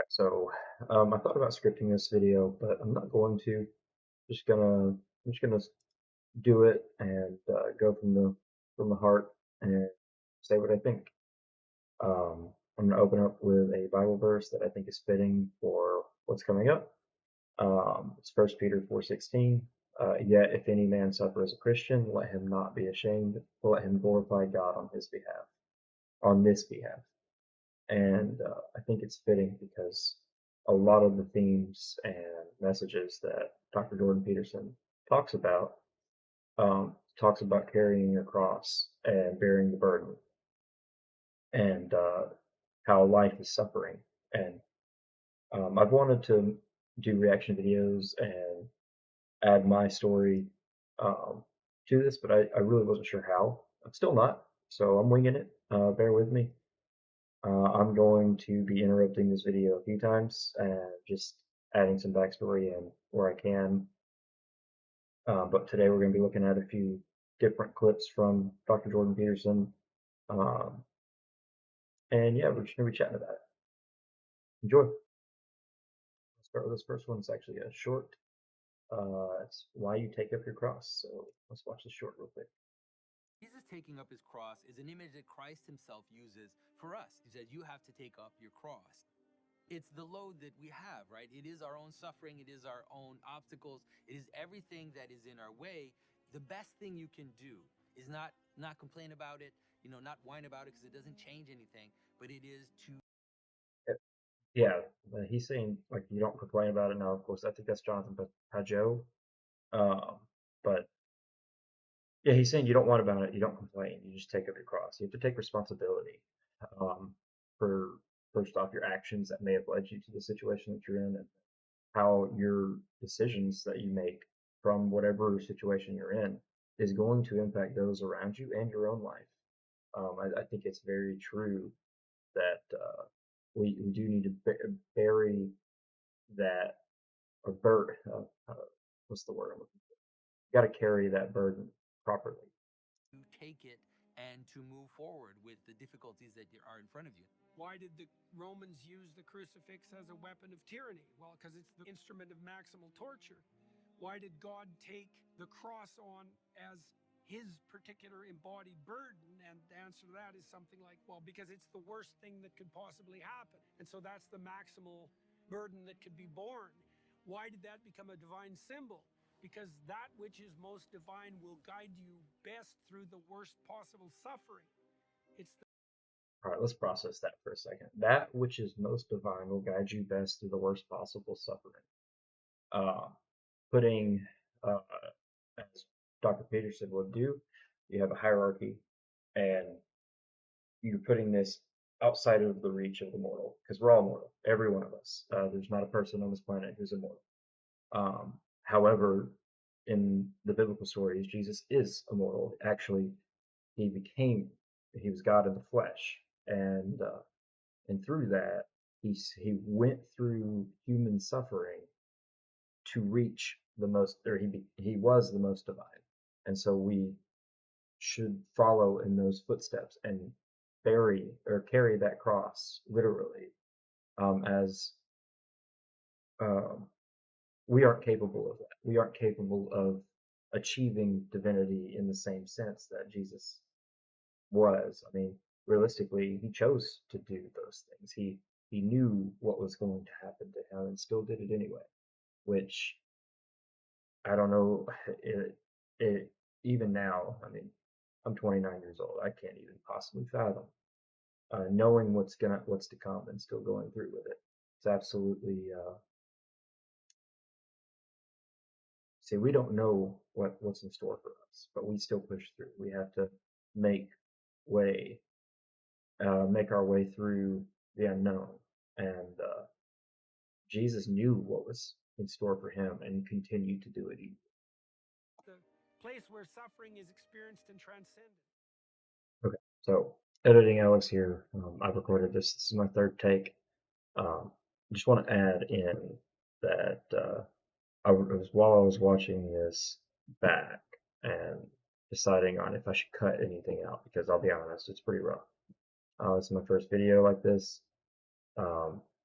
So I thought about scripting this video, but I'm not going to. I'm just gonna do it and go from the heart and say what I think. I'm gonna open up with a Bible verse that I think is fitting for what's coming up. It's 1 Peter 4:16. Yet if any man suffer as a Christian, let him not be ashamed, but let him glorify God on his behalf, on this behalf. And I think it's fitting because a lot of the themes and messages that Dr. Jordan Peterson talks about talks about carrying your cross and bearing the burden and how life is suffering. And I've wanted to do reaction videos and add my story um, to this, but I really wasn't sure how. I'm still not, so I'm winging it. Bear with me. I'm going to be interrupting this video a few times and just adding some backstory in where I can. But today we're going to be looking at a few different clips from Dr. Jordan Peterson. Um, and yeah, we're just going to be chatting about it. Enjoy. Let's start with this first one. It's actually a short. It's Why You Take Up Your Cross. So let's watch the short real quick. Jesus taking up his cross is an image that Christ himself uses for us. He said, you have to take up your cross. It's the load that we have, right? It is our own suffering. It is our own obstacles. It is everything that is in our way. The best thing you can do is not complain about it, not whine about it because it doesn't change anything, but it is to Yeah, he's saying like you don't complain about it now. Of course, I think that's Jonathan Pageau. Um, but yeah, he's saying you don't want about it, you don't complain, you just take up your cross. You have to take responsibility um, for first off your actions that may have led you to the situation that you're in, and how your decisions that you make from whatever situation you're in is going to impact those around you and your own life. I think it's very true that we do need to bury that or what's the word I'm looking for? You got to carry that burden properly. take it and to move forward with the difficulties that are in front of you. Why did the Romans use the crucifix as a weapon of tyranny? Well, because it's the instrument of maximal torture. Why did God take the cross on as his particular embodied burden? And the answer to that is something like, well, because it's the worst thing that could possibly happen. And so that's the maximal burden that could be borne. Why did that become a divine symbol? Because that which is most divine will guide you best through the worst possible suffering. It's the All right, let's process that for a second. That which is most divine will guide you best through the worst possible suffering. Uh, putting, uh, as Dr. Peterson would do, you have a hierarchy, and you're putting this outside of the reach of the mortal, because we're all mortal, every one of us. There's not a person on this planet who's immortal. However, in the biblical stories, Jesus is immortal. Actually, he was God in the flesh, and through that, he went through human suffering to reach the most, or he was the most divine, and so we should follow in those footsteps and carry that cross literally, as um, we aren't capable of that. We aren't capable of achieving divinity in the same sense that Jesus was. I mean, realistically, he chose to do those things. He knew what was going to happen to him and still did it anyway, which I don't know. It even now. I mean, I'm 29 years old. I can't even possibly fathom knowing what's to come and still going through with it. It's absolutely. See, we don't know what's in store for us, but we still push through. We have to make way, make our way through the unknown. And Jesus knew what was in store for him and continued to do it. place where suffering is experienced and transcended. Okay, so editing Alex here. I've recorded this. This is my third take. Just want to add in that while I was watching this back and deciding on if I should cut anything out, because I'll be honest, it's pretty rough. It's my first video like this.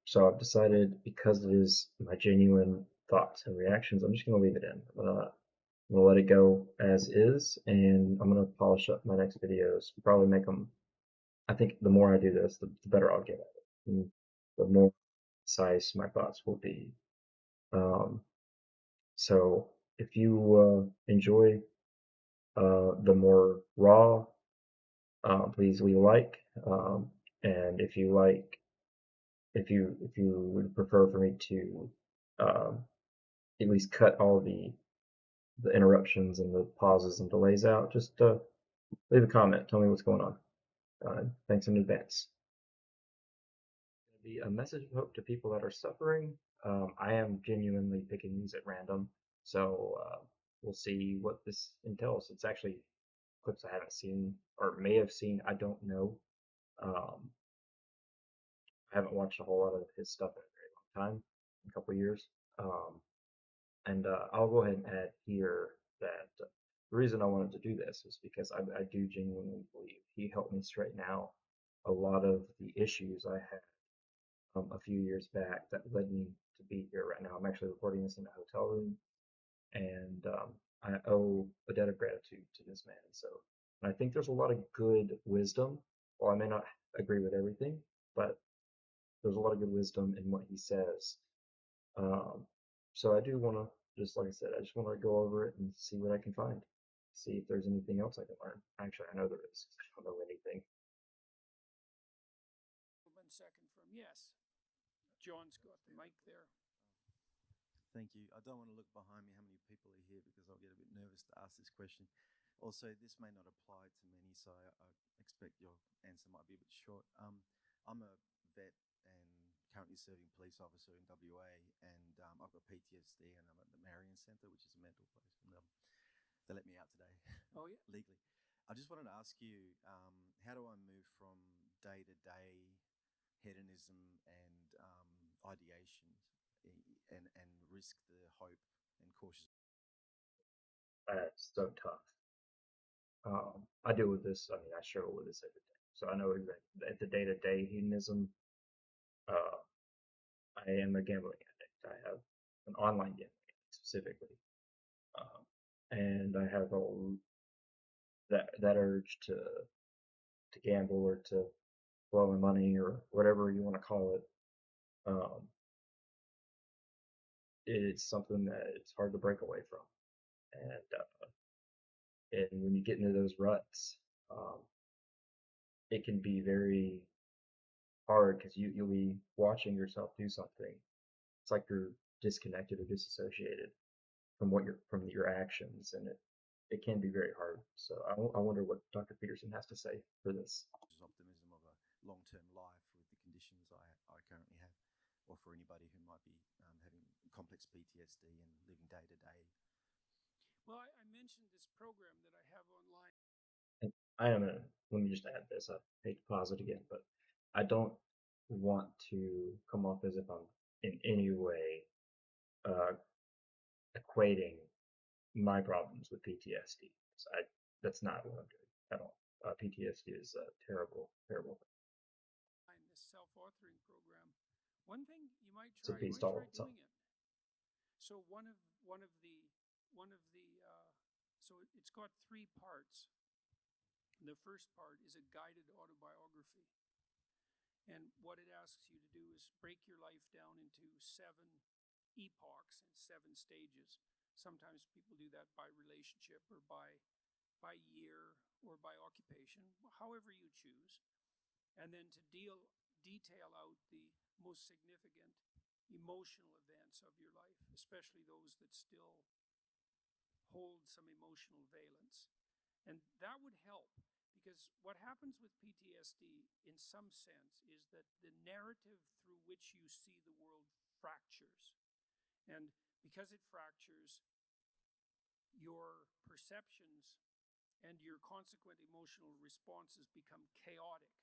So I've decided because it is my genuine thoughts and reactions, I'm just gonna leave it in. I'm gonna let it go as is, and I'm gonna polish up my next videos. Probably make them. I think the more I do this, the better I'll get at it, and the more concise my thoughts will be. Um, so if you enjoy the more raw, please leave a like. And if you would prefer for me to um, at least cut all the interruptions and the pauses and delays out, just leave a comment. Tell me what's going on. Thanks in advance. Be a message of hope to people that are suffering. I am genuinely picking these at random, so we'll see what this entails. It's actually clips I haven't seen or may have seen. I don't know. Um, I haven't watched a whole lot of his stuff in a very long time, a couple of years. Um, and I'll go ahead and add here that the reason I wanted to do this is because I do genuinely believe he helped me straighten out a lot of the issues I had a few years back that led me to be here right now. I'm actually recording this in a hotel room, and I owe a debt of gratitude to this man. So, and I think there's a lot of good wisdom. Well, I may not agree with everything, but there's a lot of good wisdom in what he says. Um, so I do want to, just like I said, I just want to go over it and see what I can find. See if there's anything else I can learn. Actually, I know there is. I don't know anything. One second from yes. John's got the mic there. Thank you. I don't want to look behind me how many people are here because I'll get a bit nervous to ask this question. Also, this may not apply to many, so I expect your answer might be a bit short. I'm a vet and currently serving police officer in WA, and I've got PTSD, and I'm at the Marion Centre, which is a mental place, and they let me out today. Oh, yeah. Legally. I just wanted to ask you, how do I move from day to day hedonism and ideations and risk the hope and cautious? That's so tough. I deal with this. I mean, I struggle with this every day. So I know exactly at the day-to-day hedonism. Uh, I am a gambling addict. I have an online gambling addict specifically, um, and I have that urge to gamble or to blow my money or whatever you want to call it. Um, it's something that it's hard to break away from, and when you get into those ruts, um, it can be very hard because you'll be watching yourself do something. It's like you're disconnected or disassociated from your actions, and it can be very hard. So I wonder what Dr. Peterson has to say for this. Optimism of a long-term life with the conditions I currently have, or for anybody who might be having complex PTSD and living day to day. Well, I mentioned this program that I have online. And let me just add this. I hate to pause it again, but I don't want to come off as if I'm in any way uh, equating my problems with PTSD. So that's not what I'm doing at all. PTSD is a terrible, terrible thing. This self-authoring program. One thing you might It's a try, beast all of its own. doing it. So so it's got 3 parts. The first part is a guided autobiography. And what it asks you to do is break your life down into 7 epochs and 7 stages. Sometimes people do that by relationship or by year or by occupation, however you choose. And then to detail out the most significant emotional events of your life, especially those that still hold some emotional valence. And that would help, because what happens with PTSD in some sense is that the narrative through which you see the world fractures. And because it fractures, your perceptions and your consequent emotional responses become chaotic.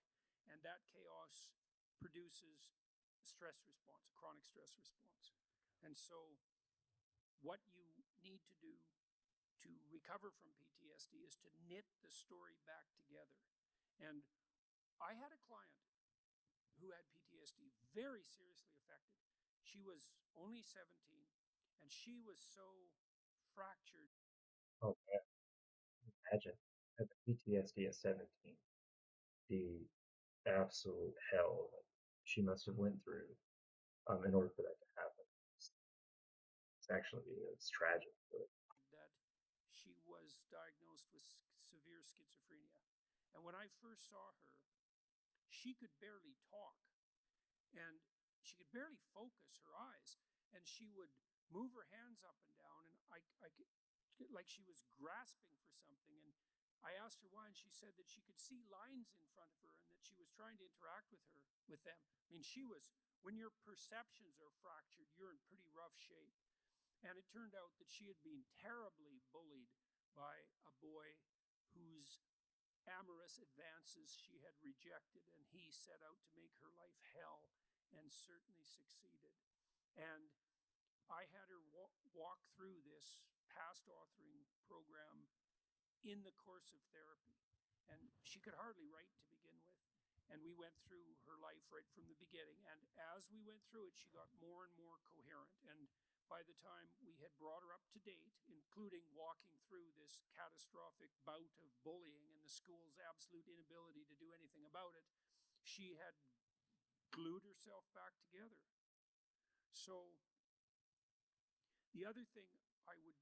And that chaos produces a stress response, a chronic stress response. And so what you need to do to recover from PTSD is to knit the story back together. And I had a client who had PTSD, very seriously She was only 17, and she was so fractured. Oh man, imagine having PTSD at 17. The absolute hell that she must have went through in order for that to happen. It's, it's actually it's tragic. But That she was diagnosed with severe schizophrenia. And when I first saw her, she could barely talk and she could barely focus her eyes. And she would move her hands up and down, and I could, like she was grasping for something. And I asked her why, and she said that she could see lines in front of her and that she was trying to interact with them. I mean, she was, when your perceptions are fractured, you're in pretty rough shape. And it turned out that she had been terribly bullied by a boy whose amorous advances she had rejected, and he set out to make her life hell and certainly succeeded. And I had her walk through this past authoring program in the course of therapy. And she could hardly write to begin with. And we went through her life right from the beginning. And as we went through it, she got more and more coherent. And by the time we had brought her up to date, including walking through this catastrophic bout of bullying and the school's absolute inability to do anything about it, she had glued herself back together. So the other thing I would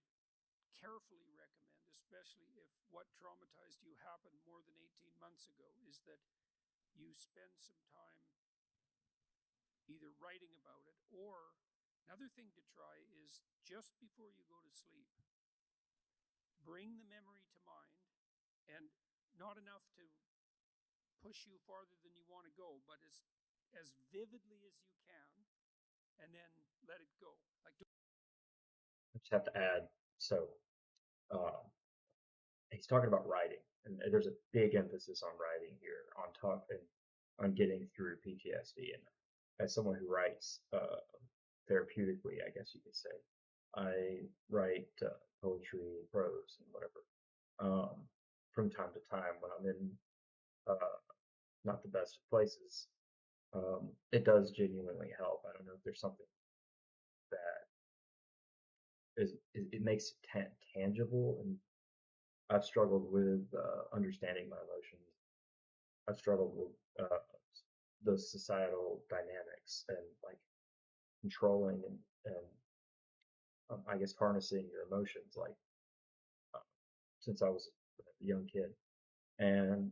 carefully recommend, especially if what traumatized you happened more than 18 months ago, is that you spend some time either writing about it, or another thing to try is just before you go to sleep, bring the memory to mind, and not enough to push you farther than you want to go, but as vividly as you can, and then let it go. Like, I just have to add, so uh, he's talking about writing, and there's a big emphasis on writing here, on top and on getting through PTSD. And as someone who writes therapeutically, I guess you could say, I write poetry, prose, and whatever from time to time when I'm in uh, not the best of places. It does genuinely help. I don't know if there's something that it makes it tangible, and I've struggled with understanding my emotions. I've struggled with those societal dynamics and like controlling and I guess harnessing your emotions like uh, since I was a young kid. And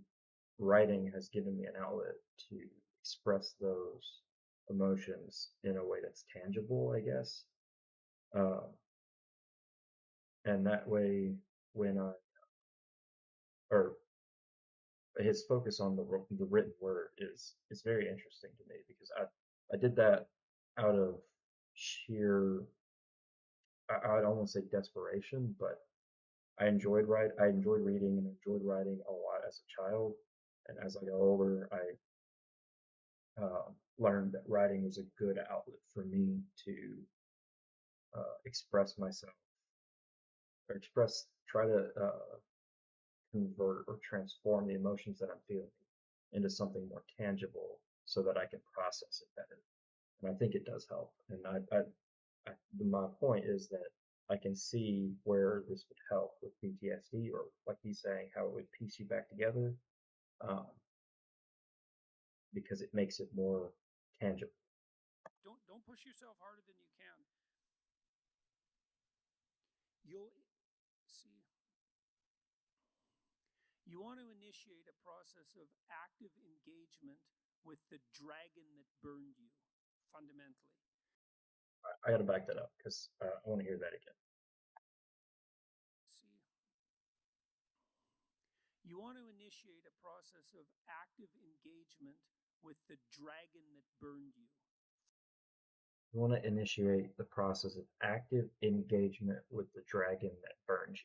writing has given me an outlet to express those emotions in a way that's tangible, I guess. Uh, and that way, when I, or his focus on the written word is very interesting to me because I did that out of sheer I'd almost say desperation, but I enjoyed reading and enjoyed writing a lot as a child, and as I got older, I learned that writing was a good outlet for me to express myself or try to convert or transform the emotions that I'm feeling into something more tangible so that I can process it better. And I think it does help. And my point is that I can see where this would help with PTSD, or like he's saying, how it would piece you back together, um, because it makes it more tangible. don't push yourself harder than you can. You'll see. You want to initiate a process of active engagement with the dragon that burned you, fundamentally. I got to back that up because I want to hear that again. See, you want to initiate a process of active engagement with the dragon that burned you. You want to initiate the process of active engagement with the dragon that burns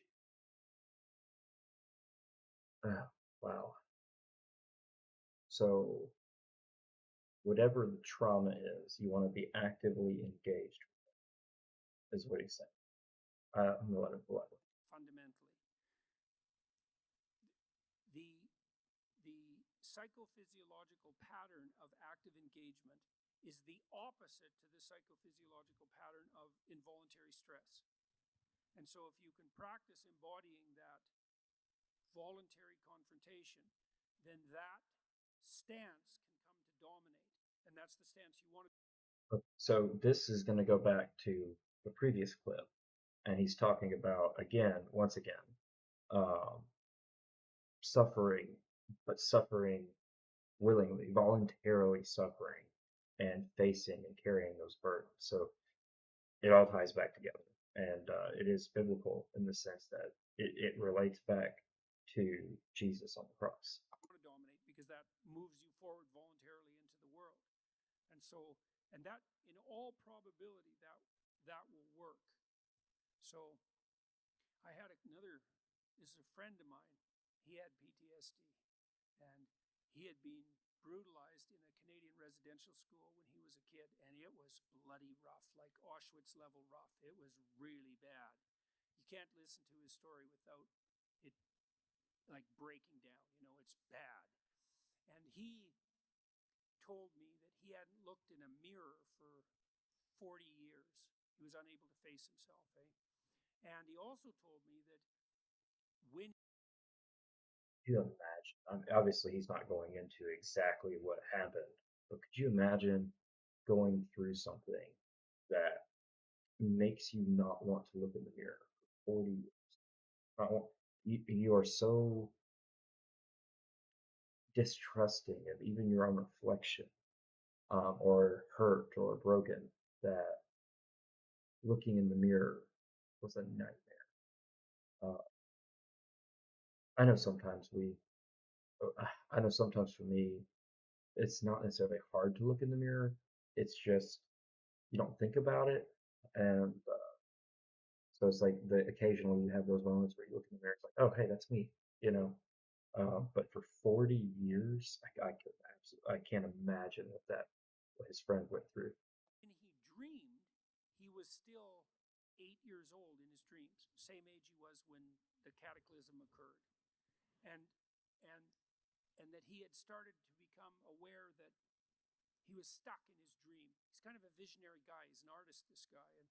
you. Wow. So whatever the trauma is, you want to be actively engaged, is what he's saying. I'm gonna let him elaborate. Fundamentally, the psychophysiological pattern of active engagement is the opposite to the psychophysiological pattern of involuntary stress. And so if you can practice embodying that voluntary confrontation, then that stance can come to dominate. And that's the stance you want to. So this is going to go back to the previous clip, and he's talking about, once again, um, suffering, but suffering willingly, voluntarily suffering, and facing and carrying those burdens. So it all ties back together, and it is biblical in the sense that it relates back to Jesus on the cross. To dominate, because that moves you forward voluntarily into the world. And so, and that in all probability that will work. So I had this is a friend of mine. He had PTSD, and he had been brutalized in a Canadian residential school when he was a kid, and it was bloody rough, like Auschwitz level rough. It was really bad. You can't listen to his story without it like breaking down. It's bad. And he told me that he hadn't looked in a mirror for 40 years. He was unable to face himself, And he also told me that when You imagine, obviously he's not going into exactly what happened, but could you imagine going through something that makes you not want to look in the mirror for 40 years? You are so distrusting of even your own reflection, or hurt or broken, that looking in the mirror was a nightmare. Uh, I know sometimes I know sometimes for me, it's not necessarily hard to look in the mirror. It's just you don't think about it, and so it's like occasionally you have those moments where you look in the mirror, it's like, oh hey, that's me, you know. But for 40 years, I can't imagine what his friend went through. he dreamed, he was still 8 years old in his dreams, same age he was when the cataclysm occurred. And and and that he had started to become aware that he was stuck in his dream. He's kind of a visionary guy. He's an artist, this guy. And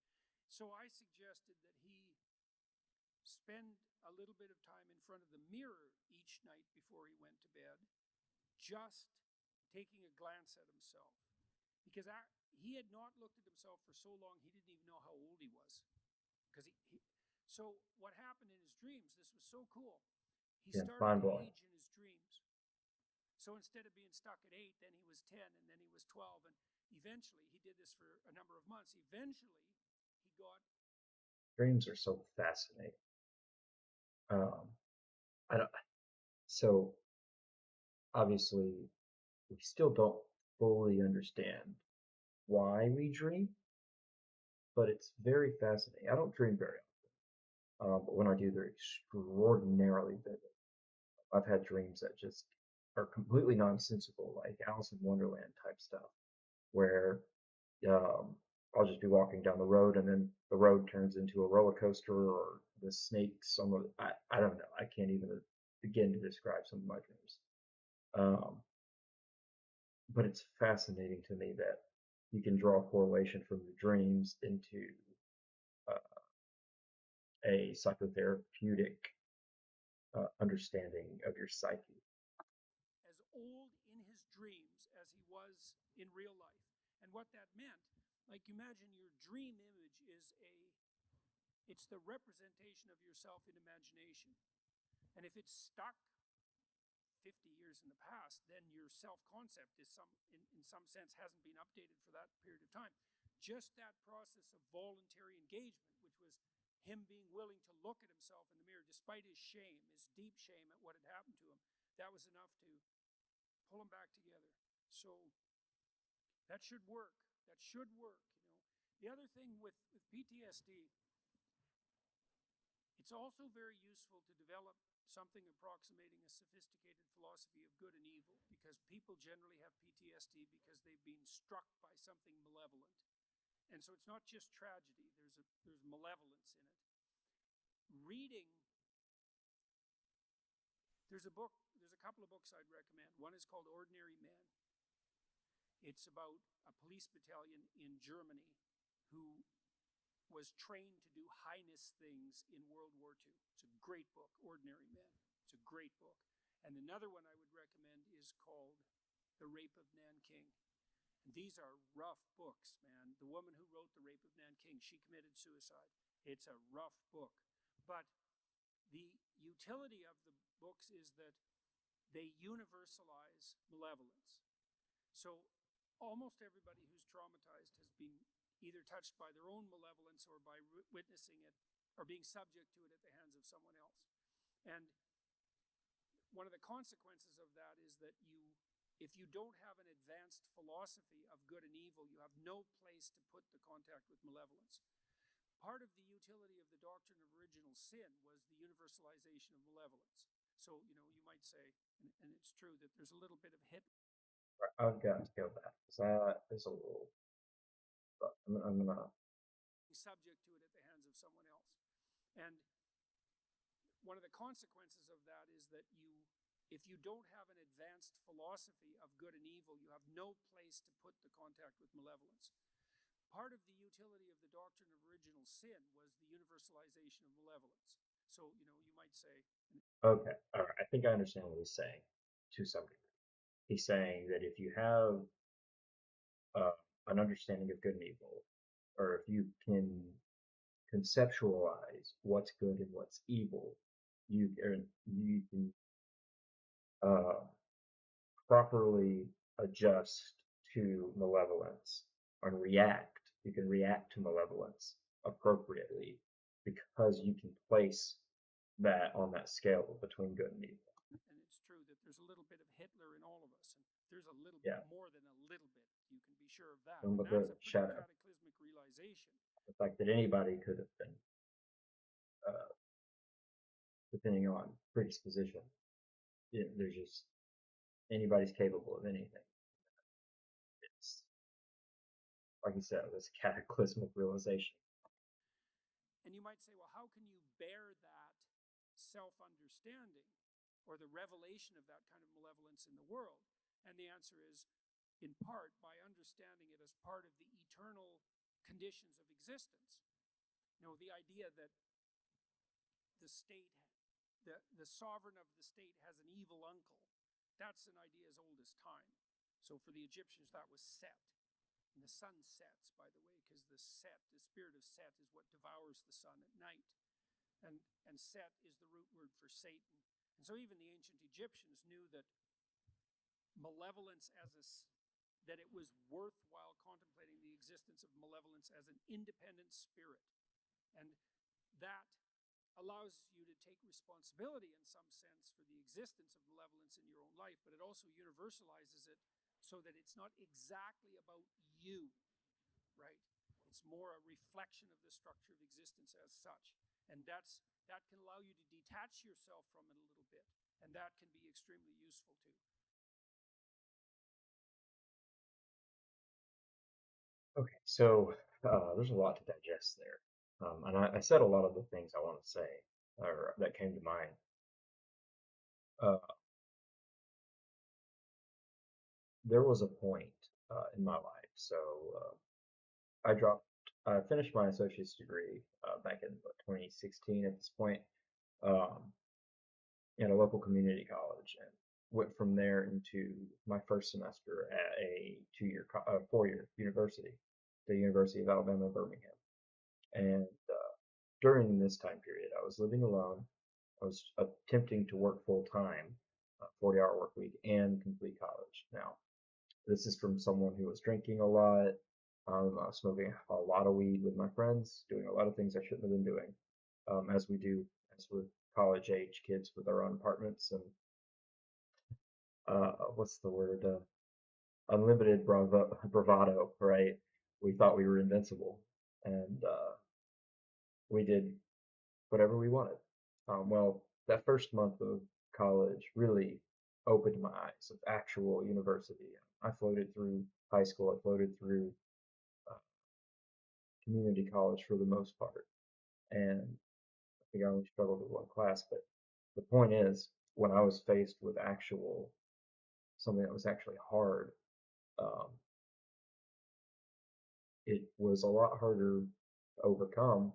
so I suggested that he spend a little bit of time in front of the mirror each night before he went to bed, just taking a glance at himself. Because he had not looked at himself for so long, he didn't even know how old he was. So what happened in his dreams, this was so cool. He Yeah, started mind to blowing. age in his dreams. So instead of being stuck at 8, then he was 10, and then he was 12. And eventually, he did this for a number of months. Eventually, he got. Dreams are so fascinating. I don't, so obviously, we still don't fully understand why we dream, but it's very fascinating. I don't dream very often, but when I do, they're extraordinarily vivid. I've had dreams that just are completely nonsensical, like Alice in Wonderland type stuff, where um, I'll just be walking down the road and then the road turns into a roller coaster, or the snakes. I don't know. I can't even begin to describe some of my dreams. Um, but it's fascinating to me that you can draw a correlation from your dreams into uh, a psychotherapeutic understanding of your psyche. As old in his dreams as he was in real life. And what that meant, like imagine your dream image it's the representation of yourself in imagination. And if it's stuck 50 years in the past, then your self-concept is in some sense hasn't been updated for that period of time. Just that process of voluntary engagement, which was him being willing to look at himself in the mirror despite his shame, his deep shame at what had happened to him, that was enough to pull him back together. So that should work. That should work. The other thing with PTSD, it's also very useful to develop something approximating a sophisticated philosophy of good and evil, because people generally have PTSD because they've been struck by something malevolent. And so it's not just tragedy, there's malevolence in it. Reading, there's a couple of books I'd recommend. One is called Ordinary Men. It's about a police battalion in Germany who was trained to do heinous things in World War II. It's a great book, Ordinary Men. It's a great book. And another one I would recommend is called The Rape of Nanking. And these are rough books, man. The woman who wrote The Rape of Nanking, she committed suicide. It's a rough book. But the utility of the books is that they universalize malevolence. So almost everybody who's traumatized has been either touched by their own malevolence or by witnessing it or being subject to it at the hands of someone else. And one of the consequences of that is that if you don't have an advanced philosophy of good and evil, you have no place to put the contact with malevolence. Part of the utility of the doctrine of original sin was the universalization of malevolence. So, you might say, and it's true, that there's a little bit of Hitler. I've got to go back because that is a little. But I'm gonna. Subject to it at the hands of someone else. And one of the consequences of that is that if you don't have an advanced philosophy of good and evil, you have no place to put the contact with malevolence. Part of the utility of the doctrine of original sin was the universalization of malevolence. So, you might say. Okay, all right. I think I understand what he's saying to some degree. He's saying that if you have an understanding of good and evil, or if you can conceptualize what's good and what's evil, you can uh, properly adjust to malevolence and react. You can react to malevolence appropriately because you can place that on that scale between good and evil. And it's true that there's a little bit of Hitler in all of us, and there's a little Yeah. bit more than a little bit. You can be sure of that. And And with that's the a pretty shadow, cataclysmic realization. the fact that anybody could have been, depending on predisposition, there's just anybody's capable of anything. It's like you said, this cataclysmic realization. And you might say, well, how can you bear that self-understanding or the revelation of that kind of malevolence in the world? And the answer is, in part, by understanding it as part of the eternal conditions of existence. The idea that the state, the sovereign of the state has an evil uncle, that's an idea as old as time. So for the Egyptians, that was Set. And the sun sets, by the way, because the spirit of Set is what devours the sun at night. And Set is the root word for Satan. And so even the ancient Egyptians knew that malevolence that it was worthwhile contemplating the existence of malevolence as an independent spirit. And that allows you to take responsibility in some sense for the existence of malevolence in your own life, but it also universalizes it so that it's not exactly about you, right? It's more a reflection of the structure of existence as such. And that can allow you to detach yourself from it a little bit. And that can be extremely useful too. Okay, so there's a lot to digest there. And I said a lot of the things I want to say, or that came to mind. There was a point in my life. So I finished my associate's degree back in 2016 at this point um, in a local community college, and went from there into my first semester at a 4-year university, the University of Alabama, Birmingham. And during this time period, I was living alone. I was attempting to work full time, 40-hour work week, and complete college. Now, this is from someone who was drinking a lot, smoking a lot of weed with my friends, doing a lot of things I shouldn't have been doing, as we do as with college age kids with our own apartments and what's the word? Unlimited bravado, right? We thought we were invincible, and we did whatever we wanted. Well, that first month of college really opened my eyes of actual university. I floated through high school. I floated through uh, community college for the most part, and I think I only struggled with one class. But the point is, when I was faced with something that was actually hard, um, it was a lot harder to overcome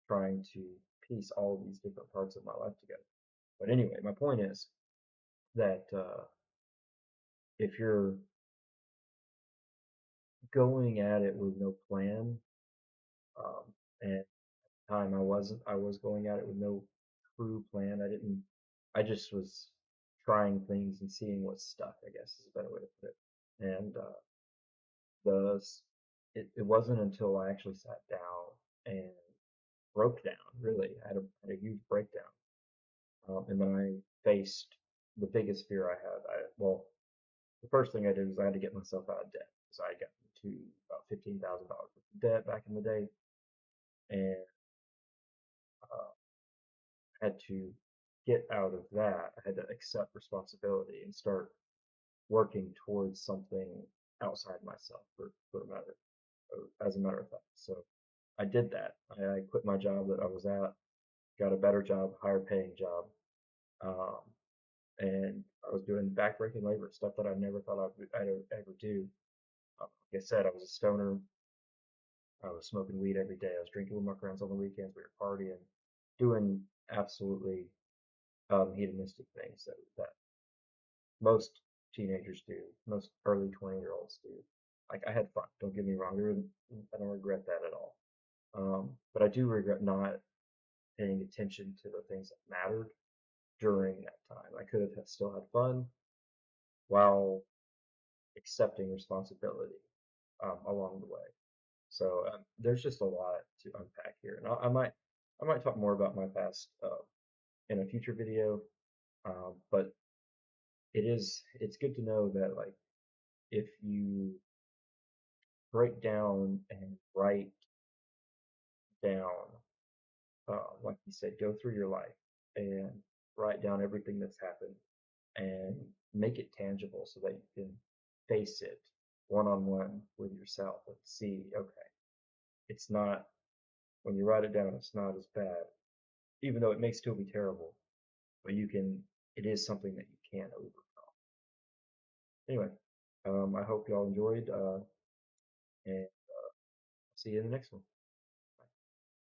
trying to piece all these different parts of my life together. But anyway, my point is that if you're going at it with no plan, um, and at the time I was going at it with no true plan. I just was trying things and seeing what stuck, I guess is a better way to put it. And the it wasn't until I actually sat down and broke down, really, had a huge breakdown. And then I faced the biggest fear I had. Well, the first thing I did was I had to get myself out of debt because I got into about $15,000 worth of debt back in the day, and uh, had to get out of that. I had to accept responsibility and start working towards something outside myself, for a matter, as a matter of fact. So I did that. I quit my job that I was at, got a better job, higher paying job, um, and I was doing backbreaking labor, stuff that I never thought I'd ever do. Like I said, I was a stoner. I was smoking weed every day. I was drinking with my friends on the weekends. We were partying, doing absolutely hedonistic things that most teenagers do, most early 20-year-olds do. Like I had fun. Don't get me wrong. I don't regret that at all. But I do regret not paying attention to the things that mattered during that time. I could have still had fun while accepting responsibility along the way. So there's just a lot to unpack here, and I might talk more about my past in a future video. But it's good to know that like if you break down and write down, like you said, go through your life and write down everything that's happened and make it tangible so that you can face it one on one with yourself and see, okay, it's not, when you write it down, it's not as bad, even though it may still be terrible, but it is something that you can overcome. Anyway, I hope y'all enjoyed, and see you in the next one.